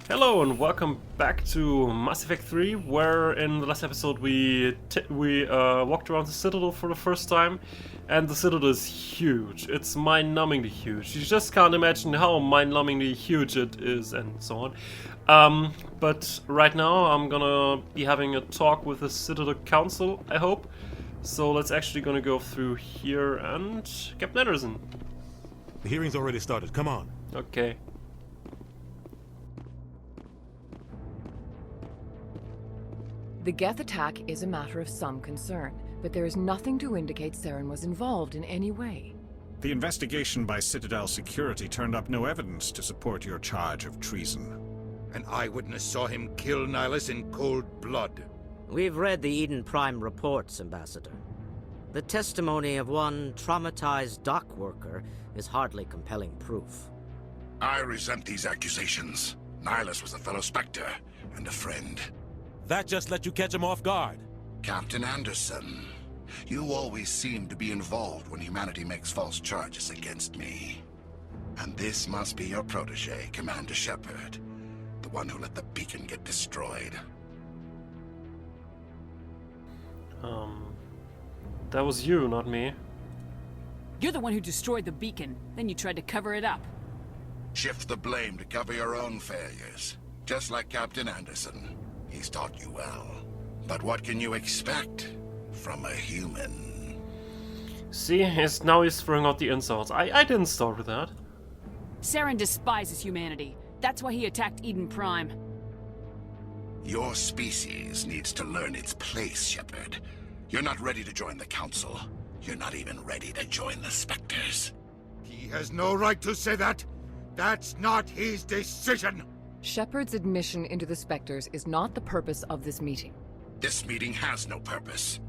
Hello and welcome back to Mass Effect 3, where in the last episode we walked around the citadel for the first time, and the citadel is huge. It's mind-numbingly huge. You just can't imagine how mind-numbingly huge it is, and so on. But right now I'm gonna be having a talk with the Citadel Council, I hope. So let's actually gonna go through here and Captain Anderson. The hearing's already started. Come on. Okay. The Geth attack is a matter of some concern, but there is nothing to indicate Saren was involved in any way. The investigation by Citadel Security turned up no evidence to support your charge of treason. An eyewitness saw him kill Nihilus in cold blood. We've read the Eden Prime reports, Ambassador. The testimony of one traumatized dock worker is hardly compelling proof. I resent these accusations. Nihilus was a fellow Spectre and a friend. That just let you catch him off guard. Captain Anderson, you always seem to be involved when humanity makes false charges against me. And this must be your protege, Commander Shepard, the one who let the beacon get destroyed. That was you, not me. You're the one who destroyed the beacon, then you tried to cover it up. Shift the blame to cover your own failures, just like Captain Anderson. He's taught you well. But what can you expect from a human? See, now he's throwing out the insults. I didn't start with that. Saren despises humanity. That's why he attacked Eden Prime. Your species needs to learn its place, Shepard. You're not ready to join the Council. You're not even ready to join the Spectres. He has no right to say that. That's not his decision. Shepard's admission into the Spectres is not the purpose of this meeting. This meeting has no purpose.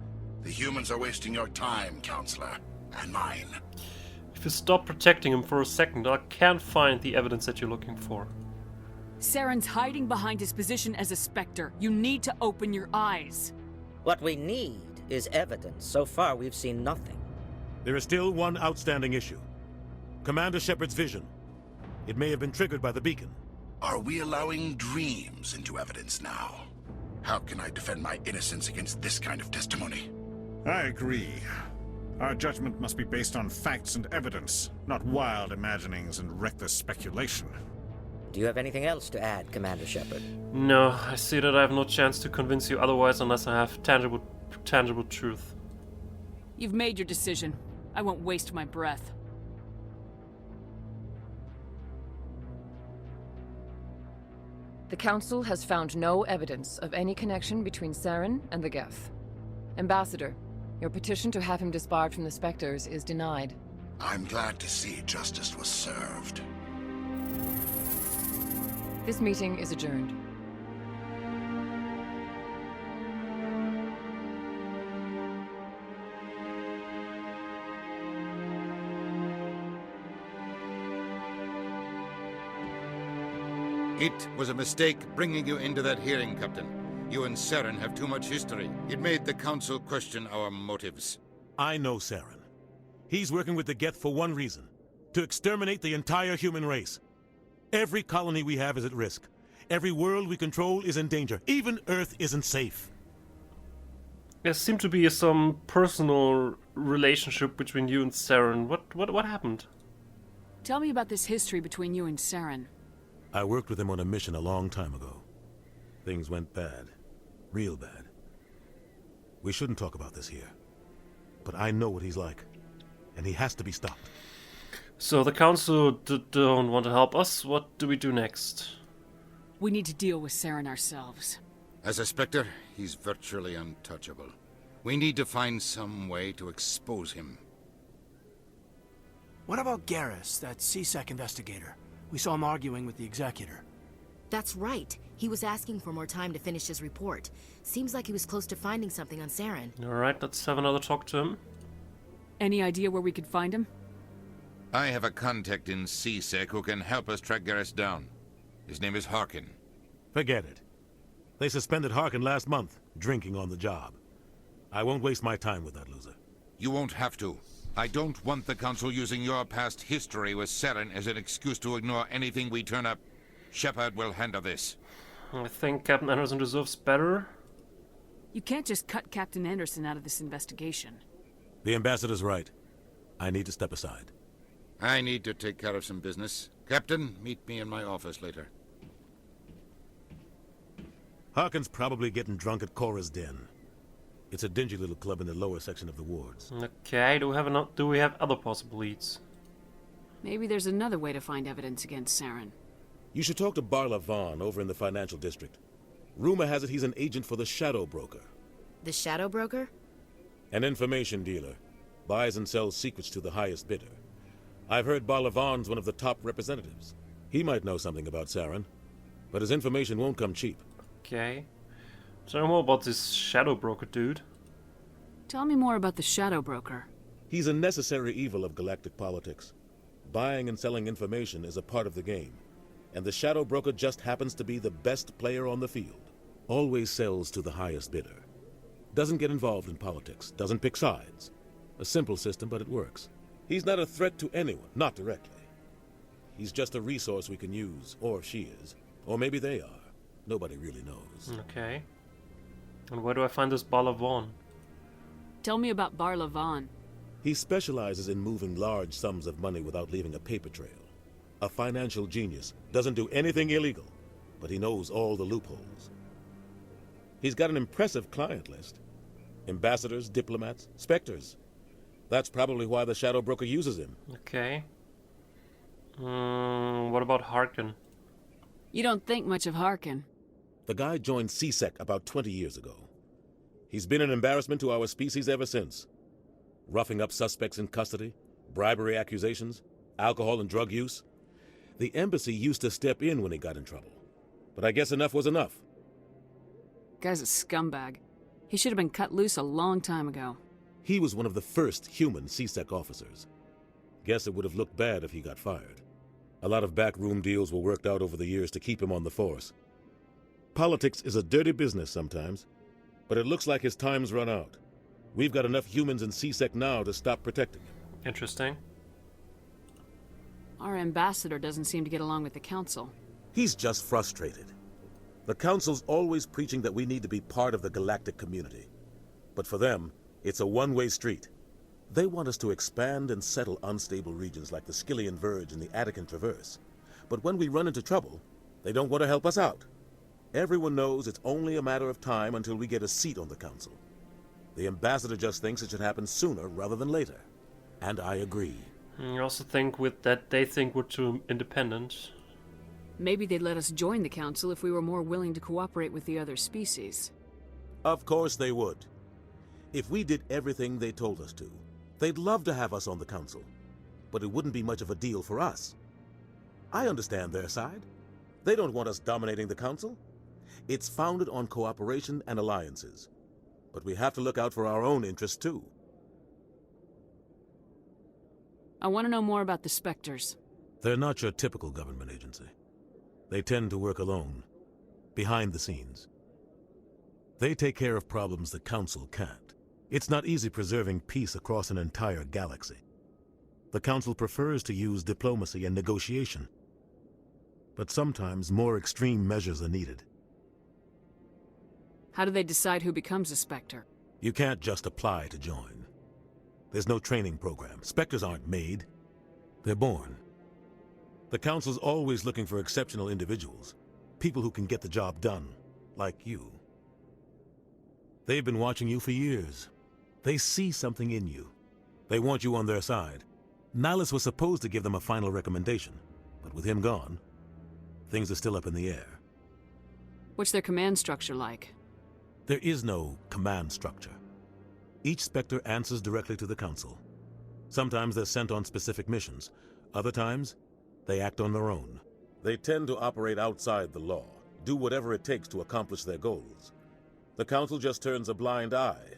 The humans are wasting your time, Counselor, and mine. If you stop protecting him for a second, I can't find the evidence that you're looking for. Saren's hiding behind his position as a Spectre. You need to open your eyes. What we need is evidence. So far, we've seen nothing. There is still one outstanding issue. Commander Shepard's vision. It may have been triggered by the beacon. Are we allowing dreams into evidence now? How can I defend my innocence against this kind of testimony? I agree. Our judgment must be based on facts and evidence, not wild imaginings and reckless speculation. Do you have anything else to add, Commander Shepard? No, I see that I have no chance to convince you otherwise unless I have tangible truth. You've made your decision. I won't waste my breath. The Council has found no evidence of any connection between Saren and the Geth. Ambassador, your petition to have him disbarred from the Spectres is denied. I'm glad to see justice was served. This meeting is adjourned. It was a mistake bringing you into that hearing, Captain. You and Saren have too much history. It made the Council question our motives. I know Saren. He's working with the Geth for one reason. To exterminate the entire human race. Every colony we have is at risk. Every world we control is in danger. Even Earth isn't safe. There seemed to be some personal relationship between you and Saren. What happened? Tell me about this history between you and Saren. I worked with him on a mission a long time ago. Things went bad. Real bad. We shouldn't talk about this here. But I know what he's like. And he has to be stopped. So the Council don't want to help us. What do we do next? We need to deal with Saren ourselves. As a Spectre, he's virtually untouchable. We need to find some way to expose him. What about Garrus, that C-Sec investigator? We saw him arguing with the Executor. That's right. He was asking for more time to finish his report. Seems like he was close to finding something on Saren. Alright, let's have another talk to him. Any idea where we could find him? I have a contact in C-Sec who can help us track Garrus down. His name is Harkin. Forget it. They suspended Harkin last month, drinking on the job. I won't waste my time with that loser. You won't have to. I don't want the Council using your past history with Saren as an excuse to ignore anything we turn up. Shepard will handle this. I think Captain Anderson deserves better. You can't just cut Captain Anderson out of this investigation. The ambassador's right. I need to step aside. I need to take care of some business. Captain, meet me in my office later. Harkin's probably getting drunk at Cora's Den. It's a dingy little club in the lower section of the wards. Okay, do we have other possible leads? Maybe there's another way to find evidence against Saren. You should talk to Barla Vaughn over in the financial district. Rumor has it he's an agent for the Shadow Broker. The Shadow Broker? An information dealer. Buys and sells secrets to the highest bidder. I've heard Barla Vaughn's one of the top representatives. He might know something about Saren, but his information won't come cheap. Okay. Tell me more about this Shadow Broker dude. Tell me more about the Shadow Broker. He's a necessary evil of galactic politics. Buying and selling information is a part of the game, and the Shadow Broker just happens to be the best player on the field. Always sells to the highest bidder. Doesn't get involved in politics, doesn't pick sides. A simple system, but it works. He's not a threat to anyone, not directly. He's just a resource we can use, or she is. Or maybe they are. Nobody really knows. Okay. And where do I find this Barla Vaughn? Tell me about Barla Vaughn. He specializes in moving large sums of money without leaving a paper trail. A financial genius, doesn't do anything illegal, but he knows all the loopholes. He's got an impressive client list. Ambassadors, diplomats, specters. That's probably why the Shadow Broker uses him. Okay. What about Harkin? You don't think much of Harkin. The guy joined CSEC about 20 years ago. He's been an embarrassment to our species ever since. Roughing up suspects in custody, bribery accusations, alcohol and drug use. The embassy used to step in when he got in trouble. But I guess enough was enough. Guy's a scumbag. He should have been cut loose a long time ago. He was one of the first human CSEC officers. Guess it would have looked bad if he got fired. A lot of backroom deals were worked out over the years to keep him on the force. Politics is a dirty business sometimes, but it looks like his time's run out. We've got enough humans in CSEC now to stop protecting him. Interesting. Our ambassador doesn't seem to get along with the council. He's just frustrated. The council's always preaching that we need to be part of the galactic community. But for them, it's a one-way street. They want us to expand and settle unstable regions like the Skillian Verge and the Attican Traverse. But when we run into trouble, they don't want to help us out. Everyone knows it's only a matter of time until we get a seat on the council. The ambassador just thinks it should happen sooner rather than later. And I agree. You also think with that they think we're too independent. Maybe they'd let us join the council if we were more willing to cooperate with the other species. Of course they would. If we did everything they told us to, they'd love to have us on the council. But it wouldn't be much of a deal for us. I understand their side. They don't want us dominating the council. It's founded on cooperation and alliances. But we have to look out for our own interests too. I want to know more about the Spectres. They're not your typical government agency. They tend to work alone, behind the scenes. They take care of problems the council can't. It's not easy preserving peace across an entire galaxy. The council prefers to use diplomacy and negotiation. But sometimes more extreme measures are needed. How do they decide who becomes a Spectre? You can't just apply to join. There's no training program. Spectres aren't made. They're born. The council's always looking for exceptional individuals. People who can get the job done, like you. They've been watching you for years. They see something in you. They want you on their side. Nihilus was supposed to give them a final recommendation, but with him gone, things are still up in the air. What's their command structure like? There is no command structure. Each Spectre answers directly to the Council. Sometimes they're sent on specific missions. Other times, they act on their own. They tend to operate outside the law, do whatever it takes to accomplish their goals. The Council just turns a blind eye.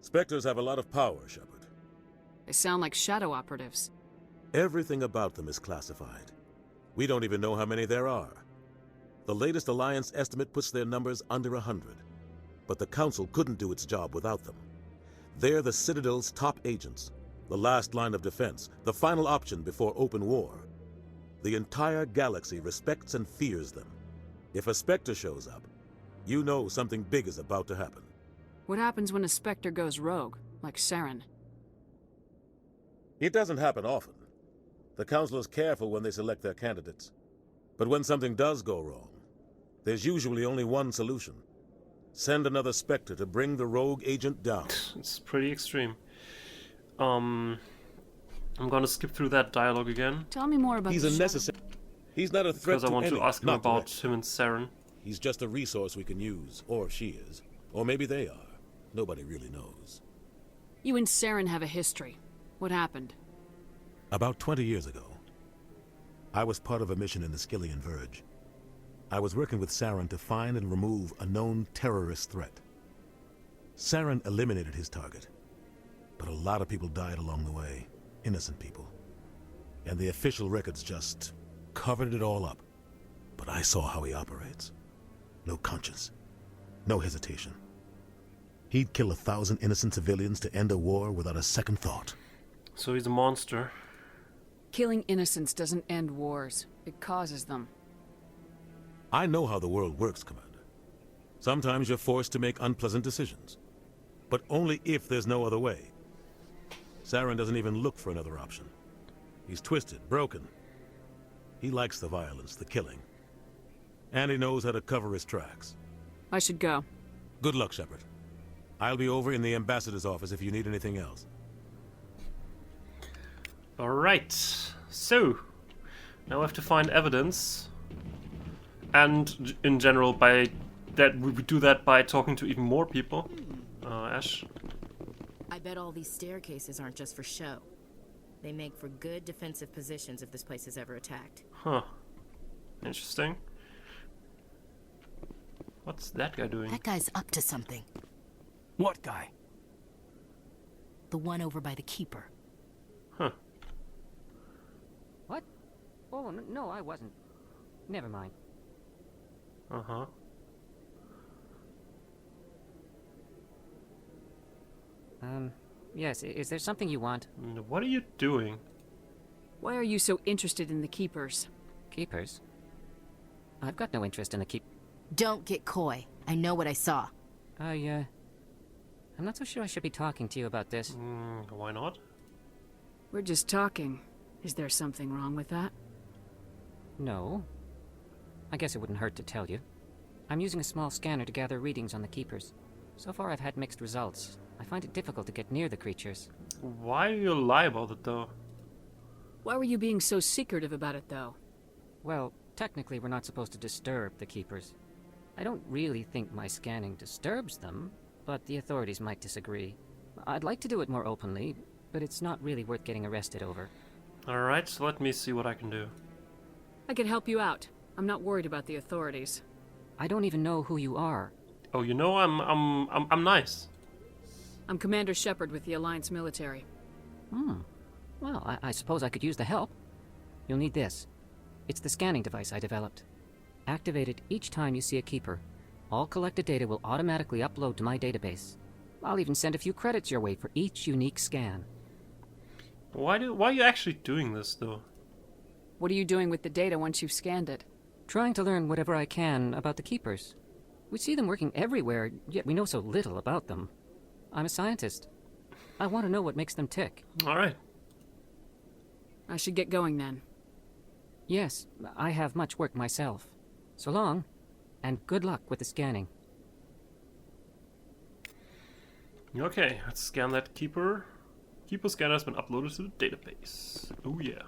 Spectres have a lot of power, Shepard. They sound like shadow operatives. Everything about them is classified. We don't even know how many there are. The latest Alliance estimate puts their numbers under 100. But the Council couldn't do its job without them. They're the Citadel's top agents, the last line of defense, the final option before open war. The entire galaxy respects and fears them. If a Spectre shows up, you know something big is about to happen. What happens when a Spectre goes rogue, like Saren? It doesn't happen often. The Council is careful when they select their candidates. But when something does go wrong, there's usually only one solution. Send another Spectre to bring the rogue agent down. It's pretty extreme. I'm gonna skip through that dialogue again. Tell me more about He's the a necessary... He's not a threat Because I want any, to ask him not about direct. him and Saren. He's just a resource we can use, or she is. Or maybe they are. Nobody really knows. You and Saren have a history. What happened? About 20 years ago, I was part of a mission in the Skillian Verge. I was working with Saren to find and remove a known terrorist threat. Saren eliminated his target, but a lot of people died along the way, innocent people. And the official records just covered it all up. But I saw how he operates. No conscience, no hesitation. He'd kill 1,000 innocent civilians to end a war without a second thought. So he's a monster. Killing innocents doesn't end wars. It causes them. I know how the world works, Commander. Sometimes you're forced to make unpleasant decisions. But only if there's no other way. Saren doesn't even look for another option. He's twisted, broken. He likes the violence, the killing. And he knows how to cover his tracks. I should go. Good luck, Shepard. I'll be over in the ambassador's office if you need anything else. Alright, so now we have to find evidence, and in general by that we do that by talking to even more people. Ash? I bet all these staircases aren't just for show. They make for good defensive positions if this place is ever attacked. Huh. Interesting. What's that guy doing? That guy's up to something. What guy? The one over by the Keeper. Huh. What? Oh, no, I wasn't. Never mind. Uh-huh. Yes, is there something you want? What are you doing? Why are you so interested in the Keepers? Keepers? I've got no interest in the Don't get coy. I know what I saw. I'm not so sure I should be talking to you about this. Why not? We're just talking. Is there something wrong with that? No. I guess it wouldn't hurt to tell you. I'm using a small scanner to gather readings on the Keepers. So far I've had mixed results. I find it difficult to get near the creatures. Why do you lie about it, though? Why were you being so secretive about it, though? Well, technically we're not supposed to disturb the Keepers. I don't really think my scanning disturbs them, but the authorities might disagree. I'd like to do it more openly, but it's not really worth getting arrested over. Alright, so let me see what I can do. I can help you out. I'm not worried about the authorities. I don't even know who you are. Oh, you know, I'm nice. I'm Commander Shepard with the Alliance military. Well, I suppose I could use the help. You'll need this. It's the scanning device I developed. Activate it each time you see a Keeper. All collected data will automatically upload to my database. I'll even send a few credits your way for each unique scan. Why are you actually doing this, though? What are you doing with the data once you've scanned it? Trying to learn whatever I can about the Keepers. We see them working everywhere, yet we know so little about them. I'm a scientist. I want to know what makes them tick. Alright. I should get going then. Yes, I have much work myself. So long, and good luck with the scanning. Okay, let's scan that Keeper. Keeper scanner has been uploaded to the database. Oh yeah.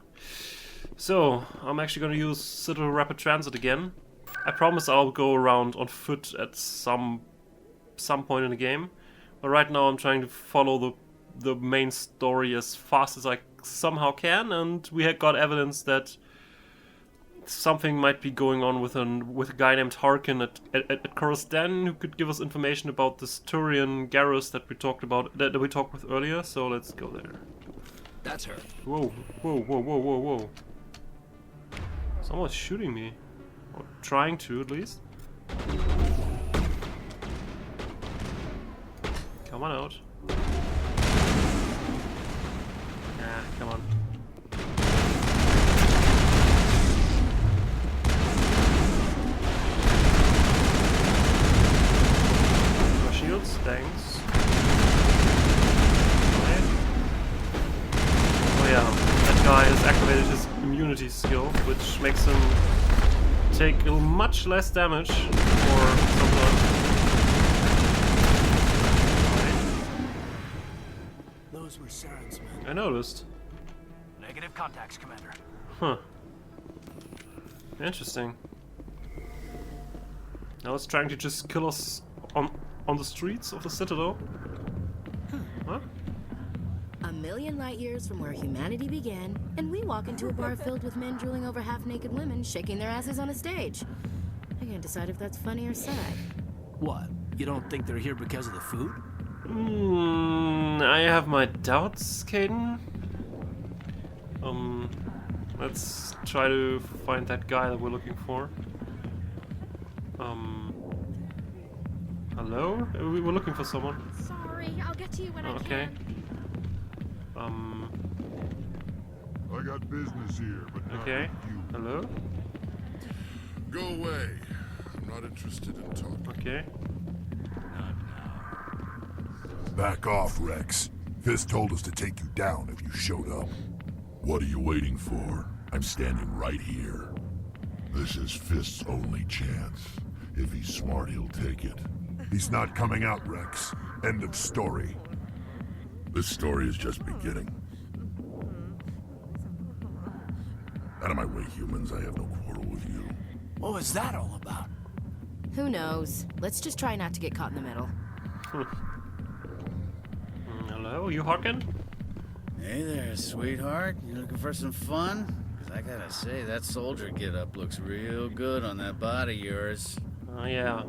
So, I'm actually gonna use Citadel Rapid Transit again. I promise I'll go around on foot at some point in the game. But right now I'm trying to follow the main story as fast as I somehow can, and we had got evidence that something might be going on with a guy named Harkin at Coruscant who could give us information about this Turian Garrus that we talked about that we talked with earlier. So let's go there. That's her. Whoa, whoa, whoa, whoa, whoa, whoa! Someone's shooting me, or trying to at least. Come on out. Ah, come on. take much less damage for someone. Those were Saren's men. I noticed. Negative contacts, Commander. Huh. Interesting. Now it's trying to just kill us on the streets of the Citadel. Huh? A million light years from where humanity began, and we walk into a bar filled with men drooling over half-naked women shaking their asses on a stage. I can't decide if that's funny or sad. What? You don't think they're here because of the food? I have my doubts, Caden. Let's try to find that guy that we're looking for. Hello? We were looking for someone. Sorry, I'll get to you when I Okay. can. I got business here, but not Okay. with you. Hello? Go away. I'm not interested in talking. Okay. Back off, Rex. Fist told us to take you down if you showed up. What are you waiting for? I'm standing right here. This is Fist's only chance. If he's smart, he'll take it. He's not coming out, Rex. End of story. This story is just beginning. Out of my way, humans. I have no quarrel with you. What was that all about? Who knows? Let's just try not to get caught in the middle. Hello, you Harkin? Hey there, sweetheart. You looking for some fun? 'Cause I gotta say, that soldier get-up looks real good on that body of yours. Oh, yeah.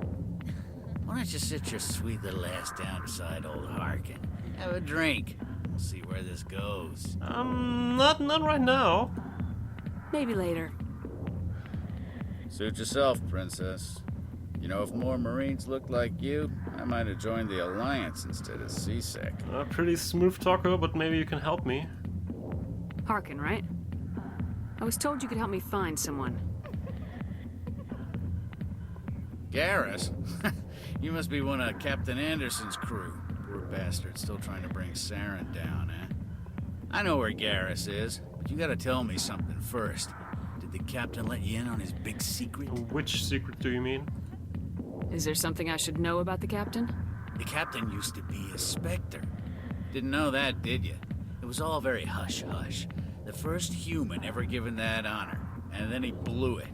Why don't you sit your sweet little ass down beside old Harkin? Have a drink. We'll see where this goes. Not right now. Maybe later. Suit yourself, princess. You know, if more Marines looked like you, I might have joined the Alliance instead of CSEC. A pretty smooth talker, but maybe you can help me. Harkin, right? I was told you could help me find someone. Garrus? You must be one of Captain Anderson's crew. Poor bastard, still trying to bring Saren down, eh? I know where Garrus is, but you gotta tell me something first. Did the captain let you in on his big secret? Which secret do you mean? Is there something I should know about the captain? The captain used to be a Spectre. Didn't know that, did you? It was all very hush-hush. The first human ever given that honor, and then he blew it.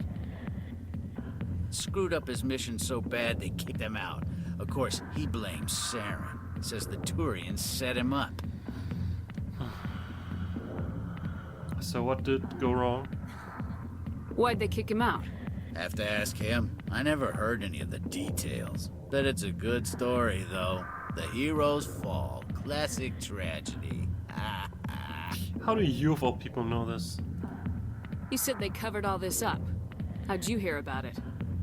Screwed up his mission so bad they kicked him out. Of course, he blames Saren. Says the Turians set him up. So what did go wrong? Why'd they kick him out? Have to ask him. I never heard any of the details. Bet it's a good story, though. The heroes fall. Classic tragedy. How do you of all people know this? You said they covered all this up. How'd you hear about it?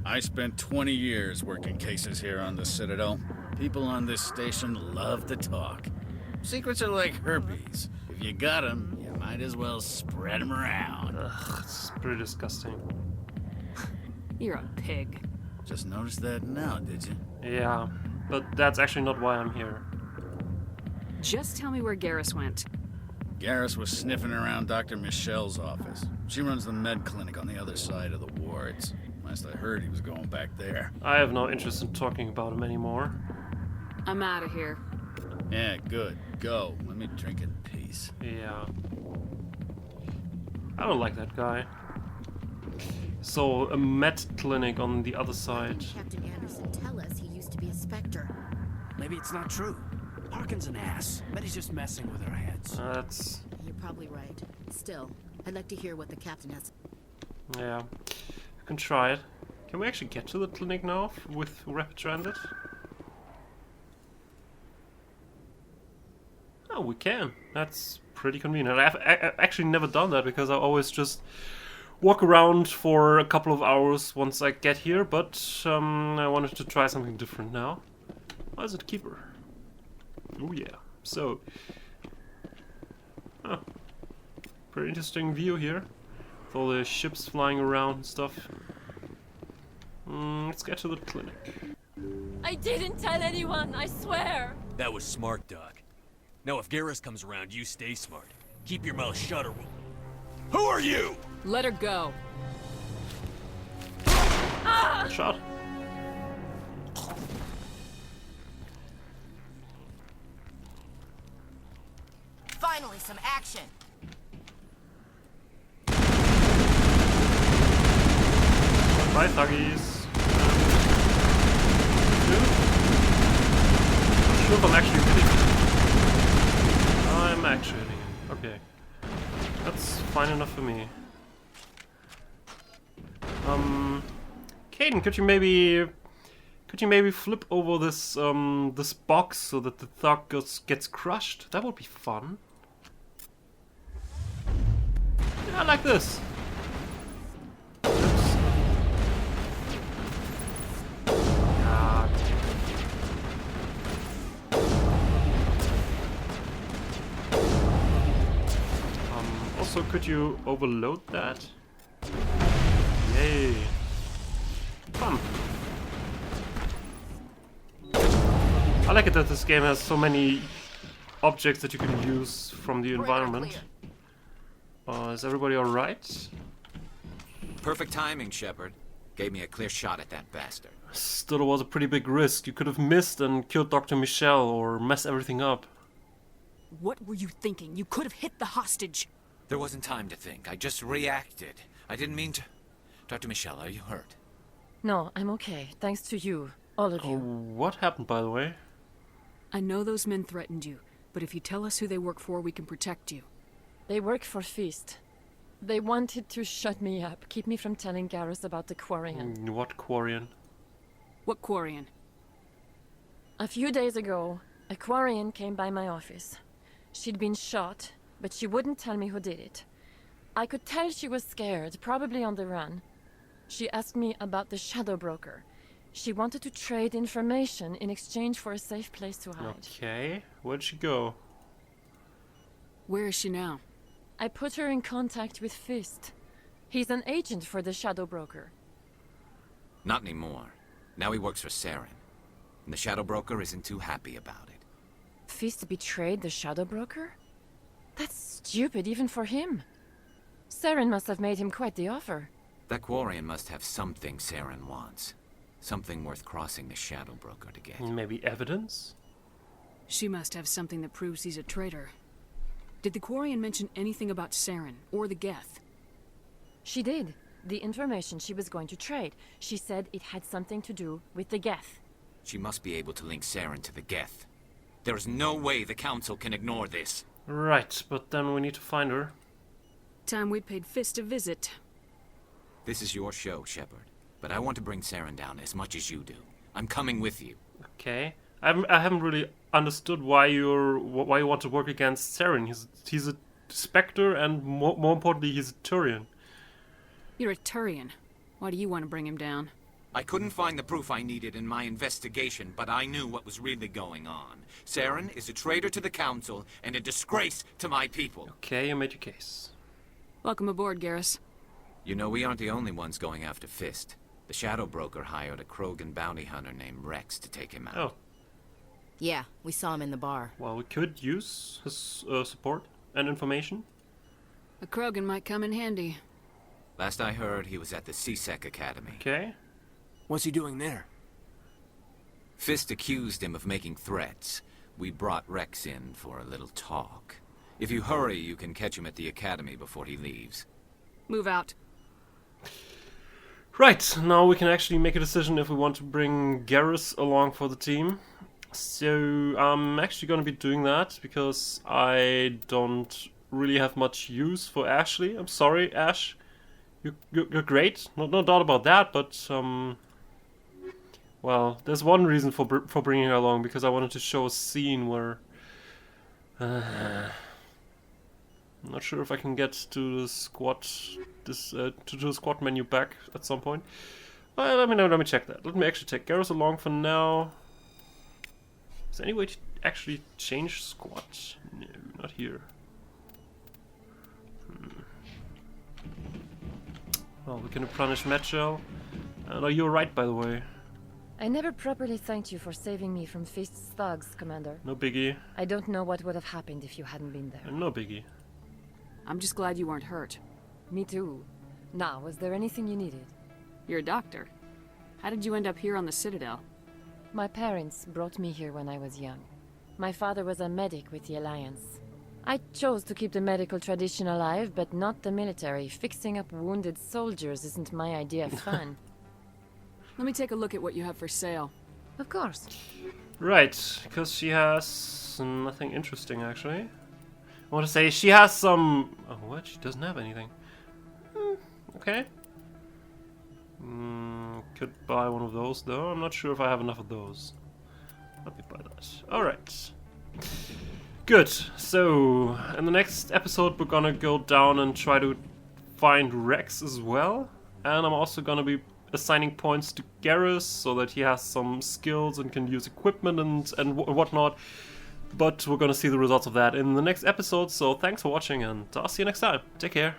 I spent 20 years working cases here on the Citadel. People on this station love to talk. Secrets are like herpes. If you got them, you might as well spread them around. Ugh, it's pretty disgusting. You're a pig. Just noticed that now, did you? Yeah, but that's actually not why I'm here. Just tell me where Garrus went. Garrus was sniffing around Dr. Michelle's office. She runs the med clinic on the other side of the wards. Last I heard, he was going back there. I have no interest in talking about him anymore. I'm out of here. Yeah, good. Go. Let me drink in peace. Yeah. I don't like that guy. So, a med clinic on the other side. Captain Anderson tell us he used to be a Spectre. Maybe it's not true. Harkin's an ass. Bet he's just messing with our heads. That's... You're probably right. Still, I'd like to hear what the captain has. Yeah. You can try it. Can we actually get to the clinic now with rapid transit? Oh, we can. That's pretty convenient. I've actually never done that because I always just walk around for a couple of hours once I get here, but I wanted to try something different now. Why is it Keeper? Oh yeah. So, pretty interesting view here. With all the ships flying around and stuff. Let's get to the clinic. I didn't tell anyone, I swear. That was smart, Doc. Now if Garrus comes around, you stay smart. Keep your mouth shut or we'll... Who are you? Let her go. shot. Finally, some action. Bye, thuggies. Not sure if I'm actually hitting him. I'm actually hitting him. Okay. That's fine enough for me. Caden, could you maybe flip over this this box so that the thug gets crushed? That would be fun. Yeah, I like this. Oops. God. Also, could you overload that? Yay. Fun. I like it that this game has so many objects that you can use from the environment. Is everybody alright? Perfect timing, Shepard. Gave me a clear shot at that bastard. Still, it was a pretty big risk. You could have missed and killed Dr. Michelle or messed everything up. What were you thinking? You could have hit the hostage. There wasn't time to think. I just reacted. I didn't mean to... Dr. Michelle, are you hurt? No, I'm okay. Thanks to you. All of you. What happened, by the way? I know those men threatened you, but if you tell us who they work for, we can protect you. They work for Feast. They wanted to shut me up, keep me from telling Garrus about the Quarian. What Quarian? What Quarian? A few days ago, a Quarian came by my office. She'd been shot, but she wouldn't tell me who did it. I could tell she was scared, probably on the run. She asked me about the Shadow Broker. She wanted to trade information in exchange for a safe place to hide. Okay, where'd she go? Where is she now? I put her in contact with Fist. He's an agent for the Shadow Broker. Not anymore. Now he works for Saren. And the Shadow Broker isn't too happy about it. Fist betrayed the Shadow Broker? That's stupid even for him. Saren must have made him quite the offer. That Quarian must have something Saren wants. Something worth crossing the Shadow Broker to get. Maybe evidence? She must have something that proves he's a traitor. Did the Quarian mention anything about Saren or the Geth? She did. The information she was going to trade. She said it had something to do with the Geth. She must be able to link Saren to the Geth. There is no way the Council can ignore this. Right, but then we need to find her. Time we paid Fist a visit. This is your show, Shepard. But I want to bring Saren down as much as you do. I'm coming with you. Okay. I haven't really understood why you want to work against Saren. He's a Spectre, and more importantly, he's a Turian. You're a Turian. Why do you want to bring him down? I couldn't find the proof I needed in my investigation, but I knew what was really going on. Saren is a traitor to the Council and a disgrace to my people. Okay, you made your case. Welcome aboard, Garrus. You know, we aren't the only ones going after Fist. The Shadow Broker hired a Krogan bounty hunter named Rex to take him out. Oh. Yeah, we saw him in the bar. Well, we could use his support and information. A Krogan might come in handy. Last I heard, he was at the CSEC Academy. Okay. What's he doing there? Fist accused him of making threats. We brought Rex in for a little talk. If you hurry, you can catch him at the Academy before he leaves. Move out. Right, now we can actually make a decision if we want to bring Garrus along for the team. So I'm actually going to be doing that because I don't really have much use for Ashley. I'm sorry, Ash. You're great, no doubt about that, but well, there's one reason for bringing her along, because I wanted to show a scene where I'm not sure if I can get to the squad to the squad menu back at some point. Let me check that. Let me actually take Garrus along for now. Is there any way to actually change squad? No, not here. Well, we can replenish Metgel. No, you're right, by the way. I never properly thanked you for saving me from Fist's thugs, Commander. No biggie. I don't know what would have happened if you hadn't been there. No biggie. I'm just glad you weren't hurt. Me too. Now, was there anything you needed? You're a doctor. How did you end up here on the Citadel? My parents brought me here when I was young. My father was a medic with the Alliance. I chose to keep the medical tradition alive, but not the military. Fixing up wounded soldiers isn't my idea of fun. Let me take a look at what you have for sale. Of course. Right, because she has nothing interesting, actually. I want to say she has some... Oh, what? She doesn't have anything. Okay. Could buy one of those, though. I'm not sure if I have enough of those. Let me buy that. Alright. Good. So, in the next episode, we're gonna go down and try to find Rex as well. And I'm also gonna be assigning points to Garrus so that he has some skills and can use equipment and whatnot. But we're gonna see the results of that in the next episode. So, thanks for watching, and I'll see you next time. Take care.